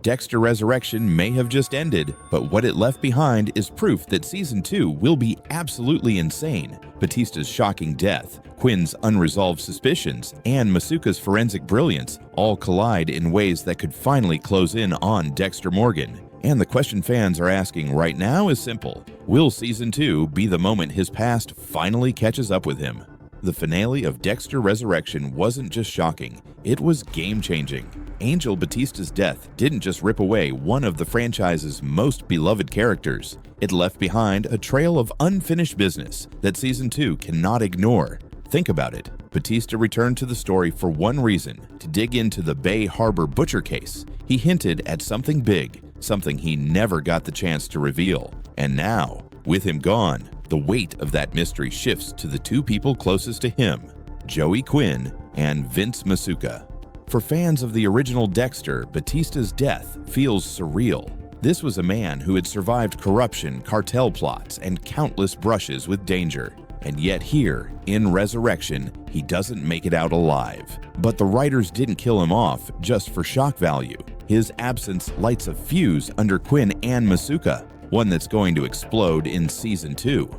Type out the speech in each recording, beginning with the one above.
Dexter Resurrection may have just ended, but what it left behind is proof that Season 2 will be absolutely insane. Batista's shocking death, Quinn's unresolved suspicions, and Masuka's forensic brilliance all collide in ways that could finally close in on Dexter Morgan. And the question fans are asking right now is simple. Will Season 2 be the moment his past finally catches up with him? The finale of Dexter Resurrection wasn't just shocking, it was game-changing. Angel Batista's death didn't just rip away one of the franchise's most beloved characters. It left behind a trail of unfinished business that Season 2 cannot ignore. Think about it. Batista returned to the story for one reason, to dig into the Bay Harbor butcher case. He hinted at something big, something he never got the chance to reveal. And now, with him gone, the weight of that mystery shifts to the two people closest to him, Joey Quinn and Vince Masuka. For fans of the original Dexter, Batista's death feels surreal. This was a man who had survived corruption, cartel plots, and countless brushes with danger. And yet here, in Resurrection, he doesn't make it out alive. But the writers didn't kill him off just for shock value. His absence lights a fuse under Quinn and Masuka, one that's going to explode in Season 2.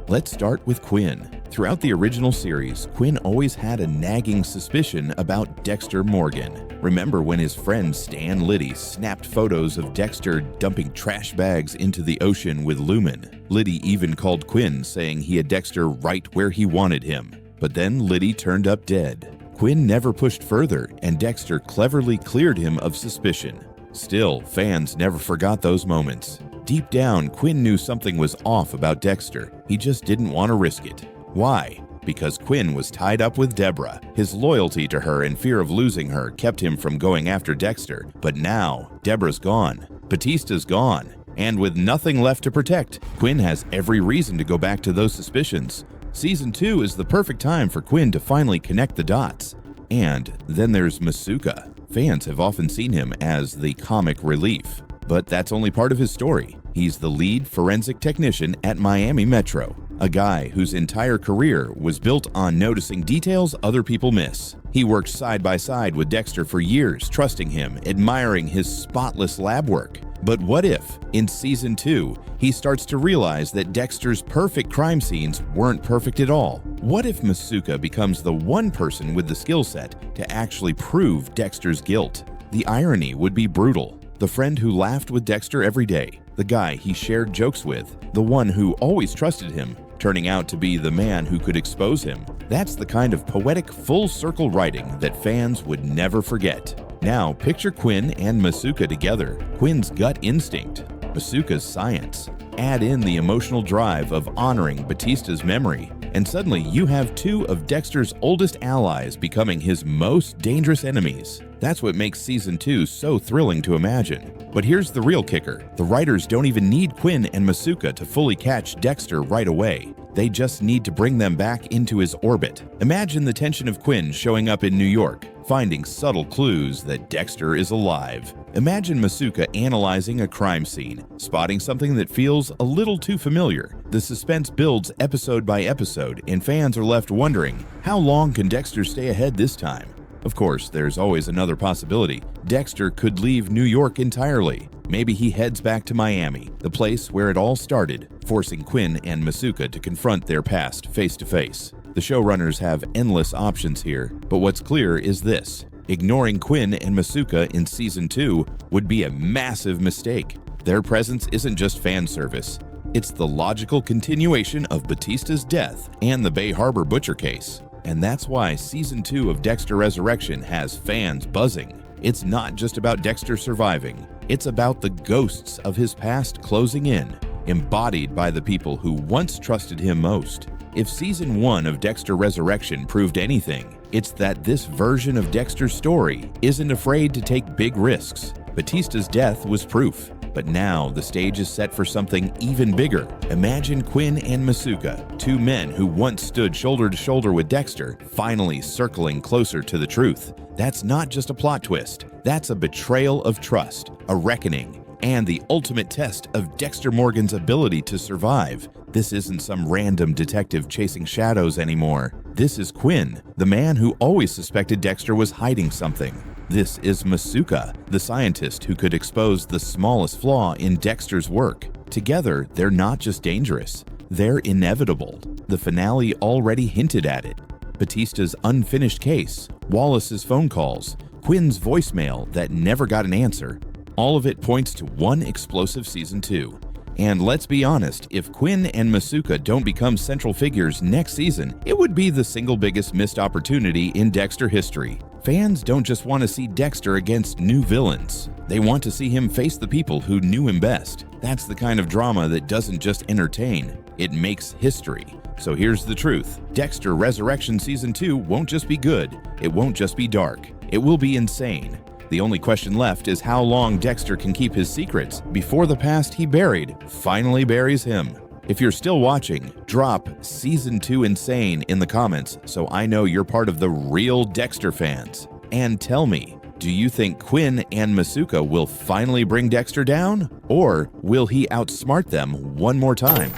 Let's start with Quinn. Throughout the original series, Quinn always had a nagging suspicion about Dexter Morgan. Remember when his friend Stan Liddy snapped photos of Dexter dumping trash bags into the ocean with Lumen? Liddy even called Quinn, saying he had Dexter right where he wanted him. But then Liddy turned up dead. Quinn never pushed further, and Dexter cleverly cleared him of suspicion. Still, fans never forgot those moments. Deep down, Quinn knew something was off about Dexter. He just didn't want to risk it. Why? Because Quinn was tied up with Deborah. His loyalty to her and fear of losing her kept him from going after Dexter. But now, Deborah's gone. Batista's gone. And with nothing left to protect, Quinn has every reason to go back to those suspicions. Season 2 is the perfect time for Quinn to finally connect the dots. And then there's Masuka. Fans have often seen him as the comic relief. But that's only part of his story. He's the lead forensic technician at Miami Metro, a guy whose entire career was built on noticing details other people miss. He worked side by side with Dexter for years, trusting him, admiring his spotless lab work. But what if, in Season 2, he starts to realize that Dexter's perfect crime scenes weren't perfect at all? What if Masuka becomes the one person with the skill set to actually prove Dexter's guilt? The irony would be brutal. The friend who laughed with Dexter every day, the guy he shared jokes with, the one who always trusted him, turning out to be the man who could expose him. That's the kind of poetic full-circle writing that fans would never forget. Now, picture Quinn and Masuka together. Quinn's gut instinct, Masuka's science. Add in the emotional drive of honoring Batista's memory, and suddenly you have two of Dexter's oldest allies becoming his most dangerous enemies. That's what makes Season 2 so thrilling to imagine. But here's the real kicker. The writers don't even need Quinn and Masuka to fully catch Dexter right away. They just need to bring them back into his orbit. Imagine the tension of Quinn showing up in New York, finding subtle clues that Dexter is alive. Imagine Masuka analyzing a crime scene, spotting something that feels a little too familiar. The suspense builds episode by episode, and fans are left wondering, how long can Dexter stay ahead this time? Of course, there's always another possibility. Dexter could leave New York entirely. Maybe he heads back to Miami, the place where it all started, forcing Quinn and Masuka to confront their past face to face. The showrunners have endless options here, but what's clear is this. Ignoring Quinn and Masuka in Season 2 would be a massive mistake. Their presence isn't just fan service. It's the logical continuation of Batista's death and the Bay Harbor butcher case. And that's why Season 2 of Dexter Resurrection has fans buzzing. It's not just about Dexter surviving. It's about the ghosts of his past closing in, embodied by the people who once trusted him most. If Season 1 of Dexter Resurrection proved anything, it's that this version of Dexter's story isn't afraid to take big risks. Batista's death was proof. But now the stage is set for something even bigger. Imagine Quinn and Masuka, two men who once stood shoulder to shoulder with Dexter, finally circling closer to the truth. That's not just a plot twist. That's a betrayal of trust, a reckoning, and the ultimate test of Dexter Morgan's ability to survive. This isn't some random detective chasing shadows anymore. This is Quinn, the man who always suspected Dexter was hiding something. This is Masuka, the scientist who could expose the smallest flaw in Dexter's work. Together, they're not just dangerous, they're inevitable. The finale already hinted at it. Batista's unfinished case, Wallace's phone calls, Quinn's voicemail that never got an answer, all of it points to one explosive Season 2. And let's be honest, if Quinn and Masuka don't become central figures next season, it would be the single biggest missed opportunity in Dexter history. Fans don't just want to see Dexter against new villains. They want to see him face the people who knew him best. That's the kind of drama that doesn't just entertain, it makes history. So here's the truth. Dexter Resurrection Season 2 won't just be good, it won't just be dark, it will be insane. The only question left is how long Dexter can keep his secrets before the past he buried finally buries him. If you're still watching, drop Season 2 Insane in the comments so I know you're part of the real Dexter fans. And tell me, do you think Quinn and Masuka will finally bring Dexter down? Or will he outsmart them one more time?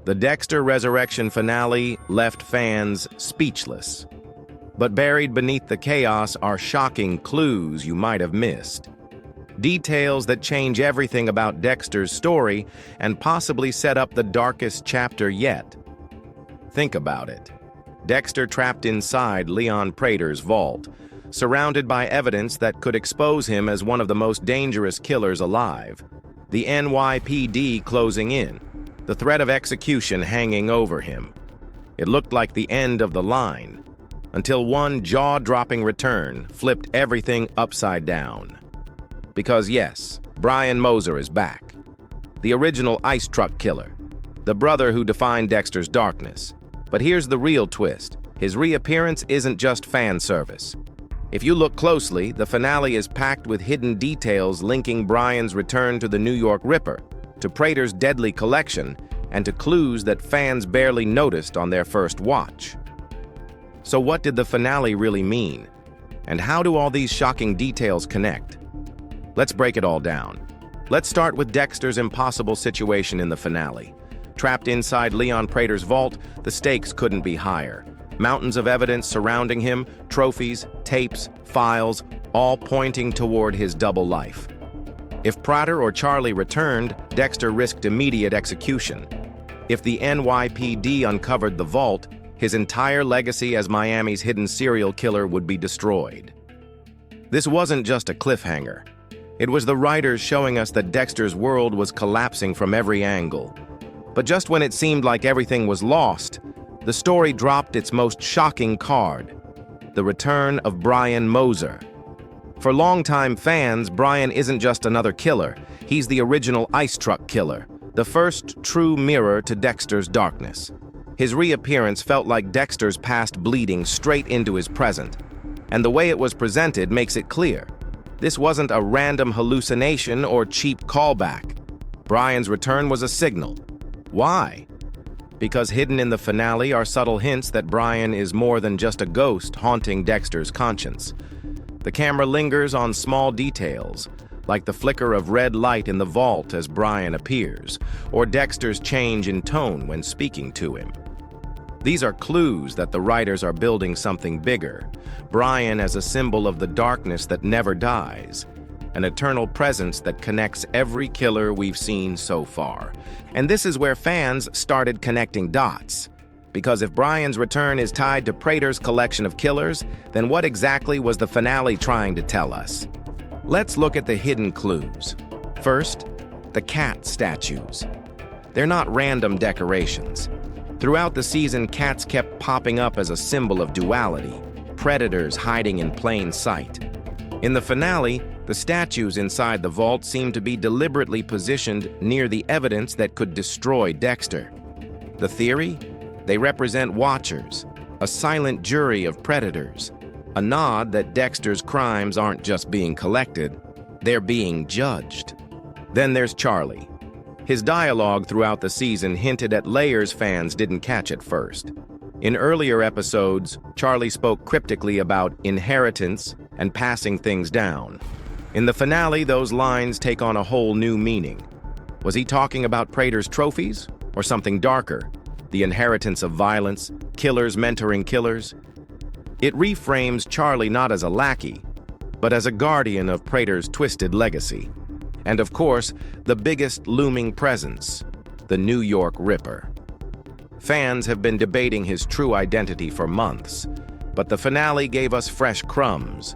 The Dexter Resurrection finale left fans speechless. But buried beneath the chaos are shocking clues you might have missed. Details that change everything about Dexter's story and possibly set up the darkest chapter yet. Think about it. Dexter trapped inside Leon Prater's vault, surrounded by evidence that could expose him as one of the most dangerous killers alive. The NYPD closing in, the threat of execution hanging over him. It looked like the end of the line, until one jaw-dropping return flipped everything upside down. Because yes, Brian Moser is back. The original ice truck killer. The brother who defined Dexter's darkness. But here's the real twist. His reappearance isn't just fan service. If you look closely, the finale is packed with hidden details linking Brian's return to the New York Ripper, to Prater's deadly collection, and to clues that fans barely noticed on their first watch. So what did the finale really mean? And how do all these shocking details connect? Let's break it all down. Let's start with Dexter's impossible situation in the finale. Trapped inside Leon Prater's vault, the stakes couldn't be higher. Mountains of evidence surrounding him, trophies, tapes, files, all pointing toward his double life. If Prater or Charlie returned, Dexter risked immediate execution. If the NYPD uncovered the vault, his entire legacy as Miami's hidden serial killer would be destroyed. This wasn't just a cliffhanger. It was the writers showing us that Dexter's world was collapsing from every angle. But just when it seemed like everything was lost, the story dropped its most shocking card: the return of Brian Moser. For longtime fans, Brian isn't just another killer. He's the original ice truck killer, the first true mirror to Dexter's darkness. His reappearance felt like Dexter's past bleeding straight into his present. And the way it was presented makes it clear. This wasn't a random hallucination or cheap callback. Brian's return was a signal. Why? Because hidden in the finale are subtle hints that Brian is more than just a ghost haunting Dexter's conscience. The camera lingers on small details, like the flicker of red light in the vault as Brian appears, or Dexter's change in tone when speaking to him. These are clues that the writers are building something bigger. Brian as a symbol of the darkness that never dies, an eternal presence that connects every killer we've seen so far. And this is where fans started connecting dots. Because if Brian's return is tied to Prater's collection of killers, then what exactly was the finale trying to tell us? Let's look at the hidden clues. First, the cat statues. They're not random decorations. Throughout the season, cats kept popping up as a symbol of duality, predators hiding in plain sight. In the finale, the statues inside the vault seem to be deliberately positioned near the evidence that could destroy Dexter. The theory? They represent watchers, a silent jury of predators, a nod that Dexter's crimes aren't just being collected, they're being judged. Then there's Charlie. His dialogue throughout the season hinted at layers fans didn't catch at first. In earlier episodes, Charlie spoke cryptically about inheritance and passing things down. In the finale, those lines take on a whole new meaning. Was he talking about Prater's trophies, or something darker? The inheritance of violence, killers mentoring killers? It reframes Charlie not as a lackey, but as a guardian of Prater's twisted legacy. And of course, the biggest looming presence, the New York Ripper. Fans have been debating his true identity for months, but the finale gave us fresh crumbs.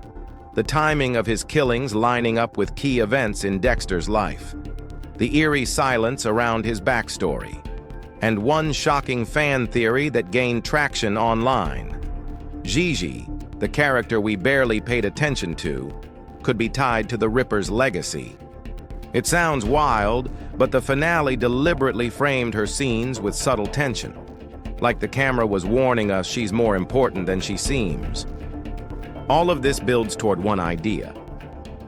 The timing of his killings lining up with key events in Dexter's life, the eerie silence around his backstory, and one shocking fan theory that gained traction online. Gigi, the character we barely paid attention to, could be tied to the Ripper's legacy. It sounds wild, but the finale deliberately framed her scenes with subtle tension, like the camera was warning us she's more important than she seems. All of this builds toward one idea.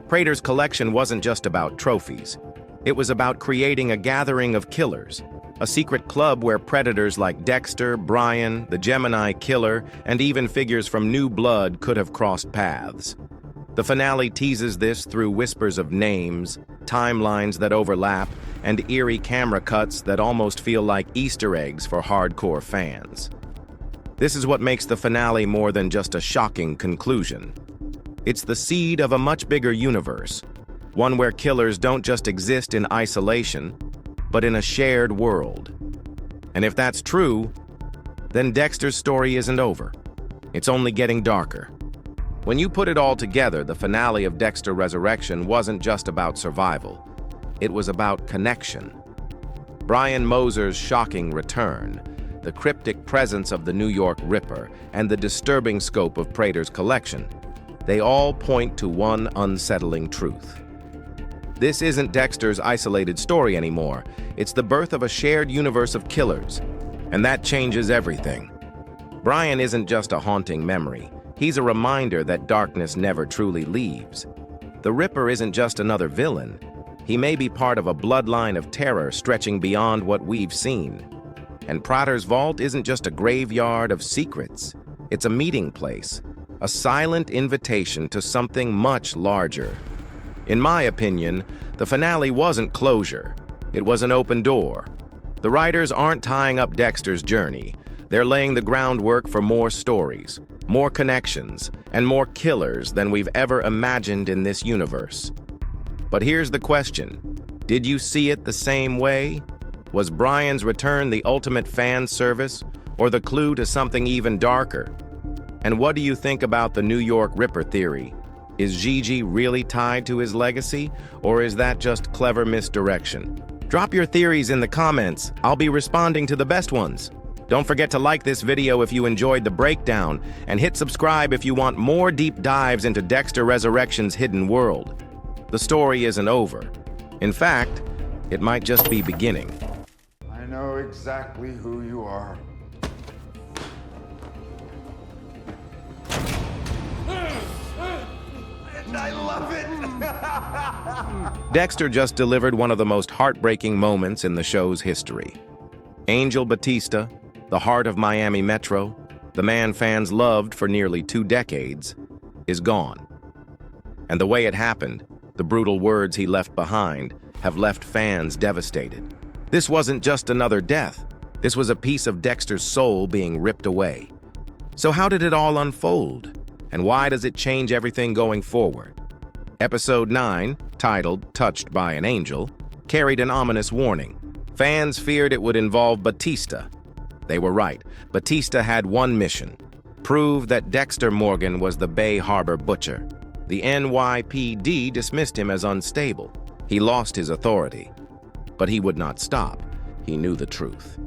Prater's collection wasn't just about trophies. It was about creating a gathering of killers, a secret club where predators like Dexter, Brian, the Gemini Killer, and even figures from New Blood could have crossed paths. The finale teases this through whispers of names, timelines that overlap, and eerie camera cuts that almost feel like Easter eggs for hardcore fans. This is what makes the finale more than just a shocking conclusion. It's the seed of a much bigger universe, one where killers don't just exist in isolation, but in a shared world. And if that's true, then Dexter's story isn't over. It's only getting darker. When you put it all together, the finale of Dexter Resurrection wasn't just about survival. It was about connection. Brian Moser's shocking return, the cryptic presence of the New York Ripper, and the disturbing scope of Prater's collection, they all point to one unsettling truth. This isn't Dexter's isolated story anymore. It's the birth of a shared universe of killers, and that changes everything. Brian isn't just a haunting memory. He's a reminder that darkness never truly leaves. The Ripper isn't just another villain. He may be part of a bloodline of terror stretching beyond what we've seen. And Prater's vault isn't just a graveyard of secrets. It's a meeting place, a silent invitation to something much larger. In my opinion, the finale wasn't closure. It was an open door. The writers aren't tying up Dexter's journey. They're laying the groundwork for more stories, more connections, and more killers than we've ever imagined in this universe. But here's the question. Did you see it the same way? Was Brian's return the ultimate fan service, or the clue to something even darker? And what do you think about the New York Ripper theory? Is Gigi really tied to his legacy, or is that just clever misdirection? Drop your theories in the comments. I'll be responding to the best ones. Don't forget to like this video if you enjoyed the breakdown, and hit subscribe if you want more deep dives into Dexter Resurrection's hidden world. The story isn't over. In fact, it might just be beginning. I know exactly who you are. And I love it! Dexter just delivered one of the most heartbreaking moments in the show's history. Angel Batista, the heart of Miami Metro, the man fans loved for nearly 2 decades, is gone. And the way it happened, the brutal words he left behind, have left fans devastated. This wasn't just another death. This was a piece of Dexter's soul being ripped away. So how did it all unfold? And why does it change everything going forward? Episode 9, titled Touched by an Angel, carried an ominous warning. Fans feared it would involve Batista. They were right. Batista had one mission: prove that Dexter Morgan was the Bay Harbor Butcher. The NYPD dismissed him as unstable. He lost his authority. But he would not stop. He knew the truth.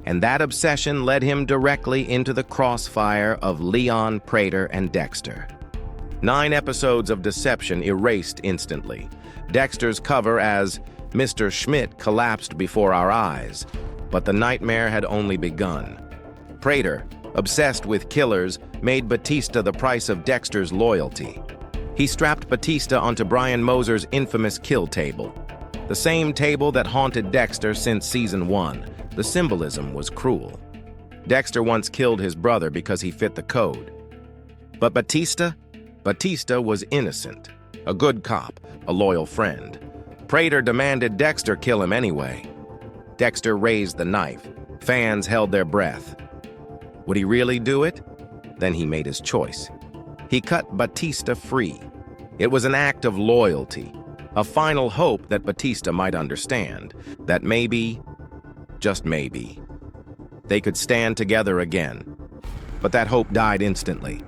And that obsession led him directly into the crossfire of Leon, Prater, and Dexter. 9 episodes of deception erased instantly. Dexter's cover as Mr. Schmidt collapsed before our eyes, but the nightmare had only begun. Prater, obsessed with killers, made Batista the price of Dexter's loyalty. He strapped Batista onto Brian Moser's infamous kill table, the same table that haunted Dexter since season 1. The symbolism was cruel. Dexter once killed his brother because he fit the code. But Batista was innocent, a good cop, a loyal friend. Prater demanded Dexter kill him anyway. Dexter raised the knife. Fans held their breath. Would he really do it? Then he made his choice. He cut Batista free. It was an act of loyalty, a final hope that Batista might understand, that maybe, just maybe, they could stand together again. But that hope died instantly.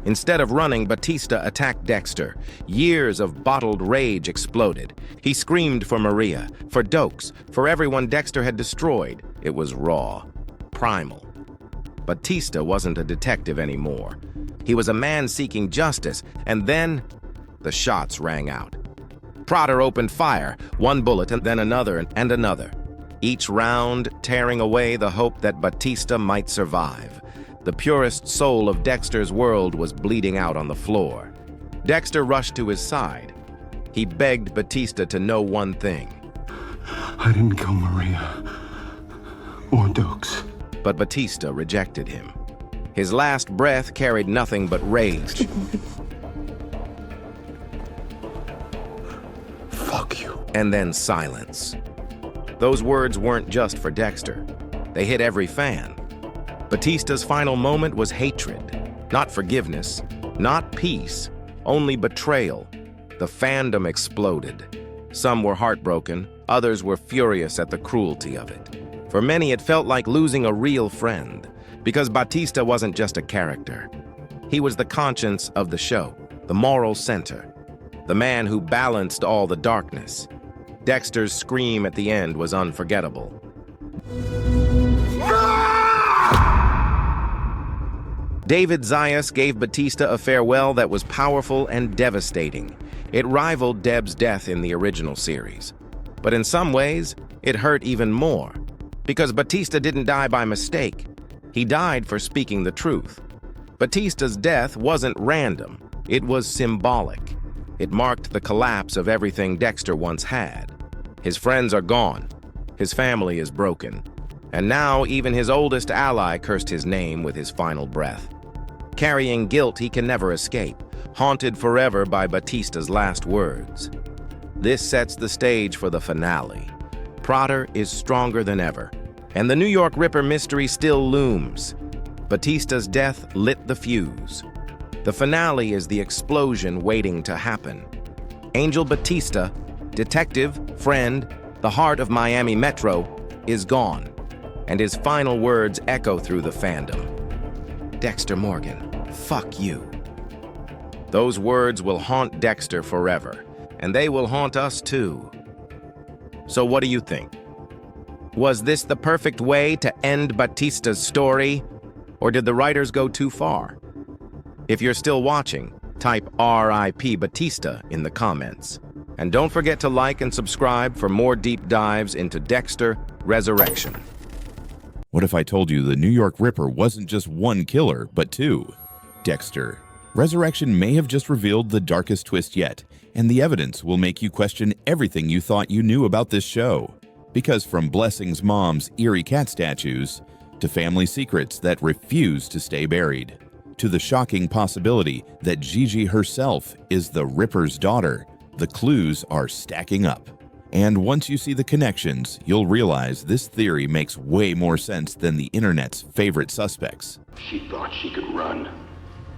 Instead of running, Batista attacked Dexter. Years of bottled rage exploded. He screamed for Maria, for Dokes, for everyone Dexter had destroyed. It was raw, primal. Batista wasn't a detective anymore. He was a man seeking justice, and then the shots rang out. Prater opened fire, one bullet and then another and another, each round tearing away the hope that Batista might survive. The purest soul of Dexter's world was bleeding out on the floor. Dexter rushed to his side. He begged Batista to know one thing. I didn't kill Maria or Dokes. But Batista rejected him. His last breath carried nothing but rage. Fuck you. And then silence. Those words weren't just for Dexter. They hit every fan. Batista's final moment was hatred, not forgiveness, not peace, only betrayal. The fandom exploded. Some were heartbroken, others were furious at the cruelty of it. For many, it felt like losing a real friend, because Batista wasn't just a character. He was the conscience of the show, the moral center, the man who balanced all the darkness. Dexter's scream at the end was unforgettable. David Zayas gave Batista a farewell that was powerful and devastating. It rivaled Deb's death in the original series. But in some ways, it hurt even more. Because Batista didn't die by mistake. He died for speaking the truth. Batista's death wasn't random. It was symbolic. It marked the collapse of everything Dexter once had. His friends are gone. His family is broken. And now even his oldest ally cursed his name with his final breath. Carrying guilt he can never escape, haunted forever by Batista's last words. This sets the stage for the finale. Prater is stronger than ever, and the New York Ripper mystery still looms. Batista's death lit the fuse. The finale is the explosion waiting to happen. Angel Batista, detective, friend, the heart of Miami Metro, is gone, and his final words echo through the fandom. Dexter Morgan, fuck you. Those words will haunt Dexter forever, and they will haunt us too. So what do you think? Was this the perfect way to end Batista's story, or did the writers go too far? If you're still watching, type RIP Batista in the comments. And don't forget to like and subscribe for more deep dives into Dexter Resurrection. What if I told you the New York Ripper wasn't just one killer, but two? Dexter Resurrection may have just revealed the darkest twist yet, and the evidence will make you question everything you thought you knew about this show. Because from Blessing's mom's eerie cat statues, to family secrets that refuse to stay buried, to the shocking possibility that Gigi herself is the Ripper's daughter, the clues are stacking up. And once you see the connections, you'll realize this theory makes way more sense than the internet's favorite suspects. She thought she could run.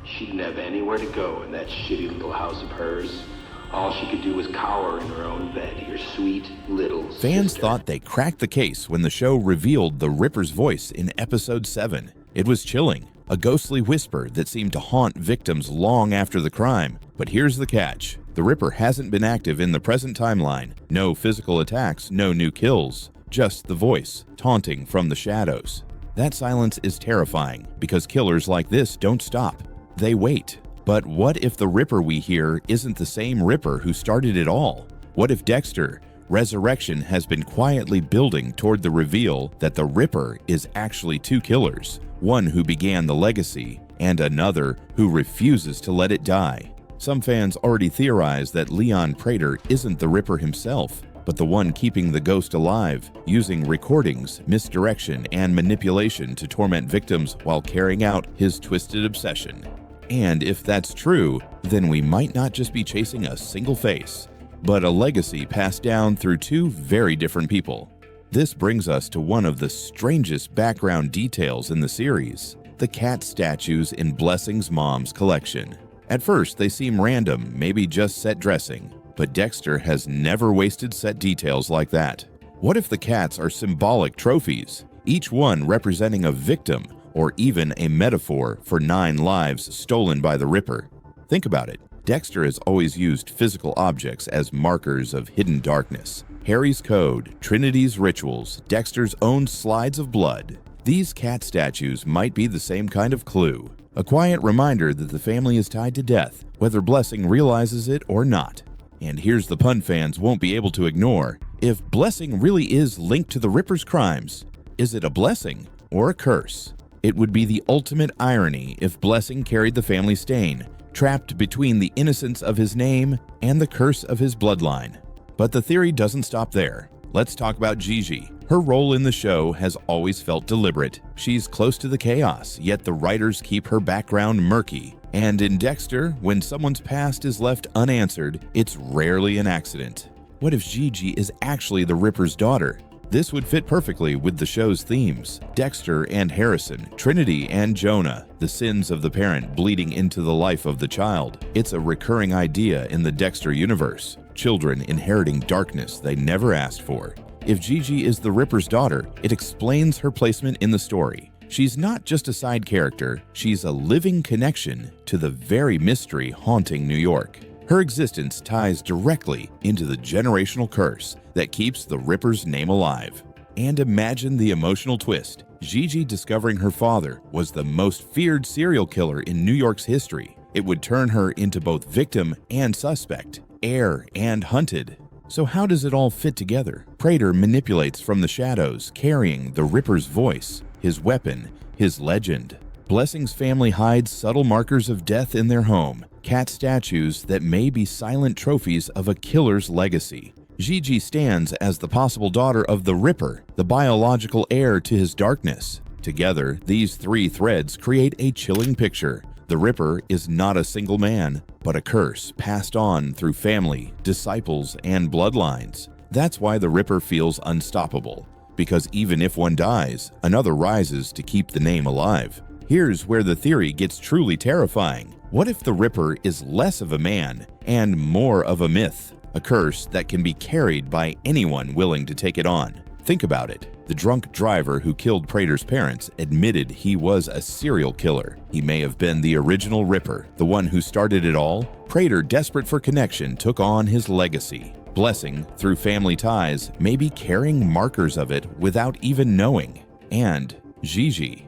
She didn't have anywhere to go in that shitty little house of hers. All she could do was cower in her own bed, your sweet little Fans sister. thought they cracked the case when the show revealed the Ripper's voice in episode 7. It was chilling, a ghostly whisper that seemed to haunt victims long after the crime. But here's the catch. The Ripper hasn't been active in the present timeline. No physical attacks, no new kills. Just the voice, taunting from the shadows. That silence is terrifying, because killers like this don't stop. They wait. But what if the Ripper we hear isn't the same Ripper who started it all? What if Dexter Resurrection has been quietly building toward the reveal that the Ripper is actually two killers, one who began the legacy and another who refuses to let it die? Some fans already theorize that Leon Prater isn't the Ripper himself, but the one keeping the ghost alive, using recordings, misdirection, and manipulation to torment victims while carrying out his twisted obsession. And if that's true, then we might not just be chasing a single face, but a legacy passed down through two very different people. This brings us to one of the strangest background details in the series, the cat statues in Blessing's mom's collection. At first, they seem random, maybe just set dressing, but Dexter has never wasted set details like that. What if the cats are symbolic trophies, each one representing a victim or even a metaphor for 9 lives stolen by the Ripper? Think about it. Dexter has always used physical objects as markers of hidden darkness. Harry's code, Trinity's rituals, Dexter's own slides of blood. These cat statues might be the same kind of clue. A quiet reminder that the family is tied to death, whether Blessing realizes it or not. And here's the pun fans won't be able to ignore. If Blessing really is linked to the Ripper's crimes, is it a blessing or a curse? It would be the ultimate irony if Blessing carried the family stain, trapped between the innocence of his name and the curse of his bloodline. But the theory doesn't stop there. Let's talk about Gigi. Her role in the show has always felt deliberate. She's close to the chaos, yet the writers keep her background murky. And in Dexter, when someone's past is left unanswered, it's rarely an accident. What if Gigi is actually the Ripper's daughter? This would fit perfectly with the show's themes. Dexter and Harrison, Trinity and Jonah, the sins of the parent bleeding into the life of the child. It's a recurring idea in the Dexter universe. Children inheriting darkness they never asked for. If Gigi is the Ripper's daughter, it explains her placement in the story. She's not just a side character, she's a living connection to the very mystery haunting New York. Her existence ties directly into the generational curse that keeps the Ripper's name alive. And imagine the emotional twist. Gigi discovering her father was the most feared serial killer in New York's history. It would turn her into both victim and suspect, heir and hunted. So how does it all fit together? Prater manipulates from the shadows, carrying the Ripper's voice, his weapon, his legend. Blessing's family hides subtle markers of death in their home, cat statues that may be silent trophies of a killer's legacy. Gigi stands as the possible daughter of the Ripper, the biological heir to his darkness. Together, these 3 threads create a chilling picture. The Ripper is not a single man, but a curse passed on through family, disciples, and bloodlines. That's why the Ripper feels unstoppable, because even if one dies, another rises to keep the name alive. Here's where the theory gets truly terrifying. What if the Ripper is less of a man and more of a myth? A curse that can be carried by anyone willing to take it on. Think about it. The drunk driver who killed Prater's parents admitted he was a serial killer. He may have been the original Ripper, the one who started it all. Prater, desperate for connection, took on his legacy. Blessing, through family ties, may be carrying markers of it without even knowing. And Gigi,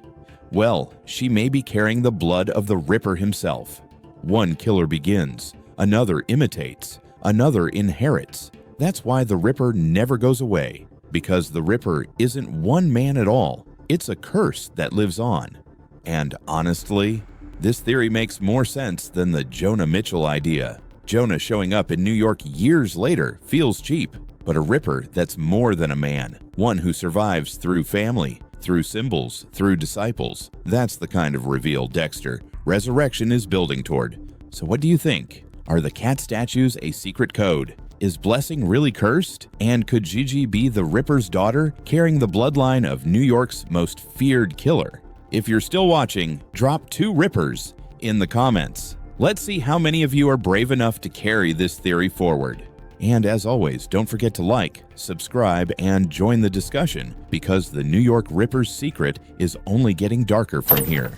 well, she may be carrying the blood of the Ripper himself. One killer begins, another imitates, another inherits. That's why the Ripper never goes away, because the Ripper isn't one man at all. It's a curse that lives on. And honestly, this theory makes more sense than the Jonah Mitchell idea. Jonah showing up in New York years later feels cheap, but a Ripper that's more than a man, one who survives through family, through symbols, through disciples. That's the kind of reveal Dexter Resurrection is building toward. So what do you think? Are the cat statues a secret code? Is Blessing really cursed? And could Gigi be the Ripper's daughter, carrying the bloodline of New York's most feared killer? If you're still watching, drop 2 Rippers in the comments. Let's see how many of you are brave enough to carry this theory forward. And as always, don't forget to like, subscribe, and join the discussion, because the New York Ripper's secret is only getting darker from here.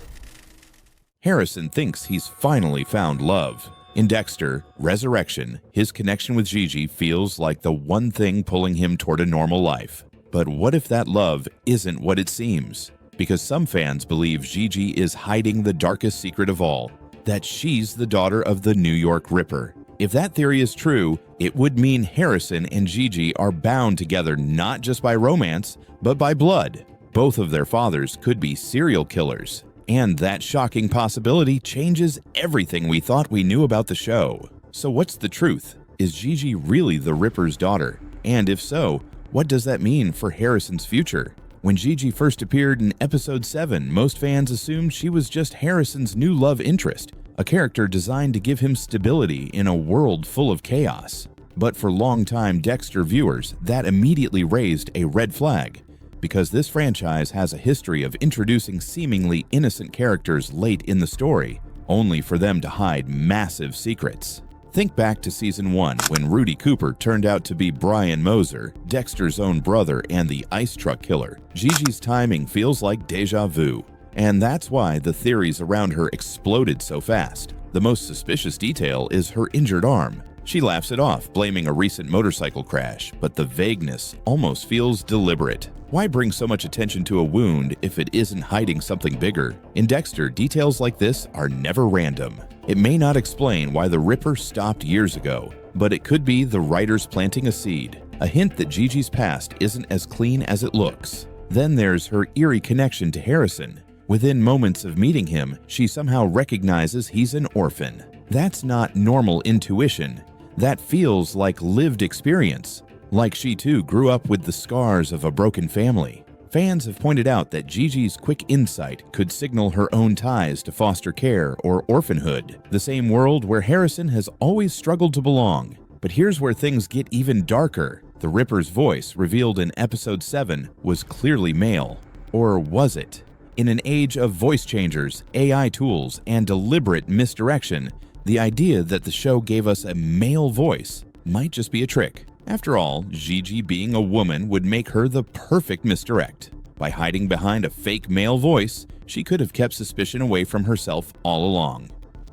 Harrison thinks he's finally found love. In Dexter Resurrection, his connection with Gigi feels like the one thing pulling him toward a normal life. But what if that love isn't what it seems? Because some fans believe Gigi is hiding the darkest secret of all, that she's the daughter of the New York Ripper. If that theory is true, it would mean Harrison and Gigi are bound together not just by romance, but by blood. Both of their fathers could be serial killers. And that shocking possibility changes everything we thought we knew about the show. So what's the truth? Is Gigi really the Ripper's daughter? And if so, what does that mean for Harrison's future? When Gigi first appeared in episode 7, most fans assumed she was just Harrison's new love interest, a character designed to give him stability in a world full of chaos. But for longtime Dexter viewers, that immediately raised a red flag, because this franchise has a history of introducing seemingly innocent characters late in the story, only for them to hide massive secrets. Think back to Season 1 when Rudy Cooper turned out to be Brian Moser, Dexter's own brother and the ice truck killer. Gigi's timing feels like deja vu, and that's why the theories around her exploded so fast. The most suspicious detail is her injured arm. She laughs it off, blaming a recent motorcycle crash, but the vagueness almost feels deliberate. Why bring so much attention to a wound if it isn't hiding something bigger? In Dexter, details like this are never random. It may not explain why the Ripper stopped years ago, but it could be the writers planting a seed, a hint that Gigi's past isn't as clean as it looks. Then there's her eerie connection to Harrison. Within moments of meeting him, she somehow recognizes he's an orphan. That's not normal intuition. That feels like lived experience. Like she too grew up with the scars of a broken family. Fans have pointed out that Gigi's quick insight could signal her own ties to foster care or orphanhood, the same world where Harrison has always struggled to belong. But here's where things get even darker. The Ripper's voice, revealed in Episode 7, was clearly male. Or was it? In an age of voice changers, AI tools, and deliberate misdirection, the idea that the show gave us a male voice might just be a trick. After all, Gigi being a woman would make her the perfect misdirect. By hiding behind a fake male voice, she could have kept suspicion away from herself all along.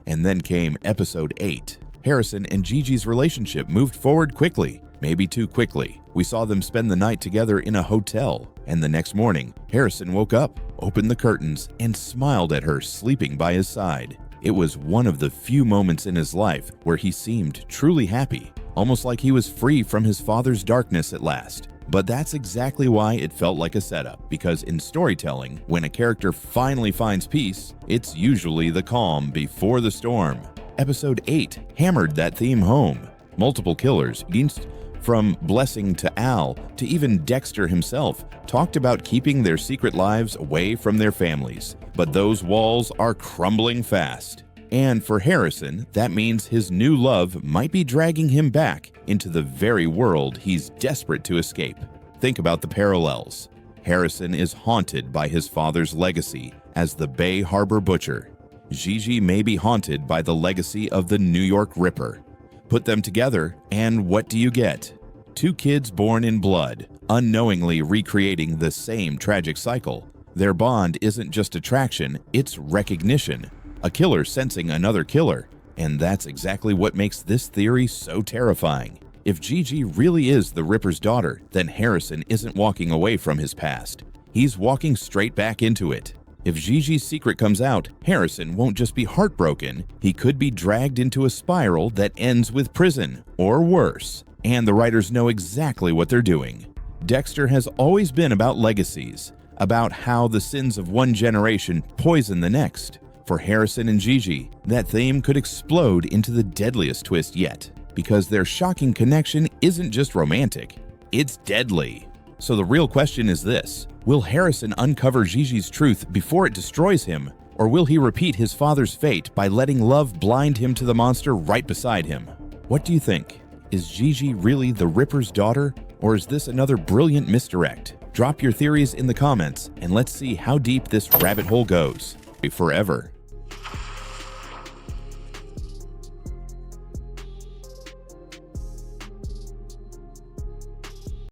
And then came Episode 8. Harrison and Gigi's relationship moved forward quickly, maybe too quickly. We saw them spend the night together in a hotel, and the next morning, Harrison woke up, opened the curtains, and smiled at her sleeping by his side. It was one of the few moments in his life where he seemed truly happy, almost like he was free from his father's darkness at last. But that's exactly why it felt like a setup, because in storytelling, when a character finally finds peace, it's usually the calm before the storm. Episode 8 hammered that theme home. Multiple killers, from Blessing to Al to even Dexter himself, talked about keeping their secret lives away from their families. But those walls are crumbling fast. And for Harrison, that means his new love might be dragging him back into the very world he's desperate to escape. Think about the parallels. Harrison is haunted by his father's legacy as the Bay Harbor Butcher. Gigi may be haunted by the legacy of the New York Ripper. Put them together, and what do you get? Two kids born in blood, unknowingly recreating the same tragic cycle. Their bond isn't just attraction, it's recognition. A killer sensing another killer. And that's exactly what makes this theory so terrifying. If Gigi really is the Ripper's daughter, then Harrison isn't walking away from his past. He's walking straight back into it. If Gigi's secret comes out, Harrison won't just be heartbroken, he could be dragged into a spiral that ends with prison, or worse. And the writers know exactly what they're doing. Dexter has always been about legacies, about how the sins of one generation poison the next. For Harrison and Gigi, that theme could explode into the deadliest twist yet, because their shocking connection isn't just romantic, it's deadly. So the real question is this: will Harrison uncover Gigi's truth before it destroys him, or will he repeat his father's fate by letting love blind him to the monster right beside him? What do you think? Is Gigi really the Ripper's daughter, or is this another brilliant misdirect? Drop your theories in the comments, and let's see how deep this rabbit hole goes. Forever.